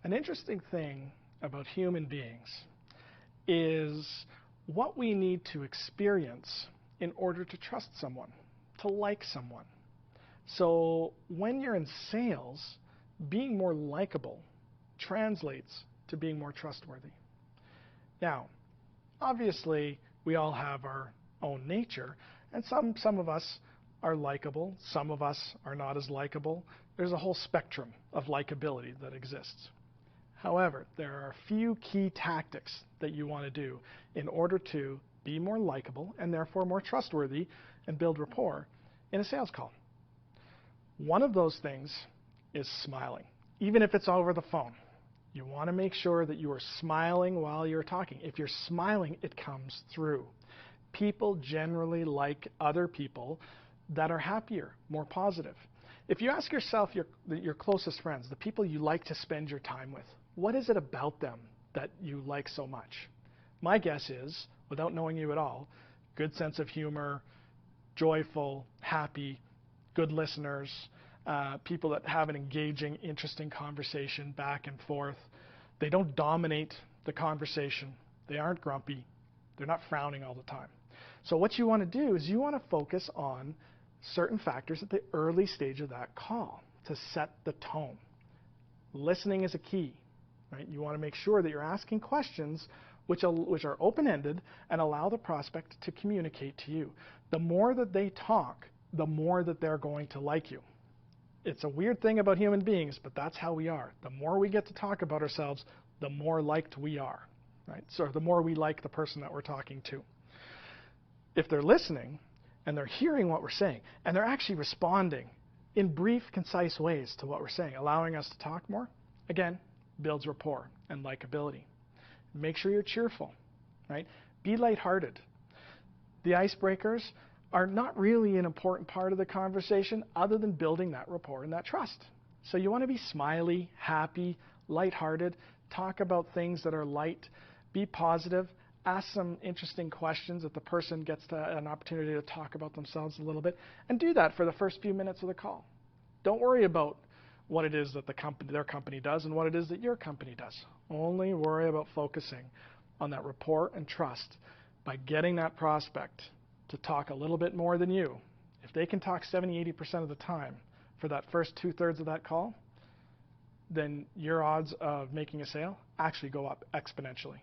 An interesting thing about human beings is what we need to experience in order to trust someone, to like someone. So when you're in sales, being more likable translates to being more trustworthy. Now, obviously, we all have our own nature, and some of us are likable, some of us are not as likable. There's a whole spectrum of likability that exists. However, there are a few key tactics that you want to do in order to be more likable and therefore more trustworthy and build rapport in a sales call. One of those things is smiling, even if it's over the phone. You want to make sure that you are smiling while you're talking. If you're smiling, it comes through. People generally like other people that are happier, more positive. If you ask yourself your closest friends, the people you like to spend your time with, what is it about them that you like so much? My guess is, without knowing you at all, good sense of humor, joyful, happy, good listeners, people that have an engaging, interesting conversation back and forth. They don't dominate the conversation. They aren't grumpy. They're not frowning all the time. So what you want to do is you want to focus on certain factors at the early stage of that call to set the tone. Listening is a key, right? You want to make sure that you're asking questions which are open-ended and allow the prospect to communicate to you. The more that they talk, the more that they're going to like you. It's a weird thing about human beings, but that's how we are. The more we get to talk about ourselves, the more liked we are, right? So the more we like the person that we're talking to. If they're listening and they're hearing what we're saying and they're actually responding in brief, concise ways to what we're saying, allowing us to talk more, again, builds rapport and likability. Make sure you're cheerful, right? Be lighthearted. The icebreakers are not really an important part of the conversation other than building that rapport and that trust. So you want to be smiley, happy, lighthearted, talk about things that are light, be positive, ask some interesting questions that the person gets an opportunity to talk about themselves a little bit, and do that for the first few minutes of the call. Don't worry about what it is that their company does and what it is that your company does. Only worry about focusing on that rapport and trust by getting that prospect to talk a little bit more than you. If they can talk 70-80% of the time for that first 2/3 of that call, then your odds of making a sale actually go up exponentially.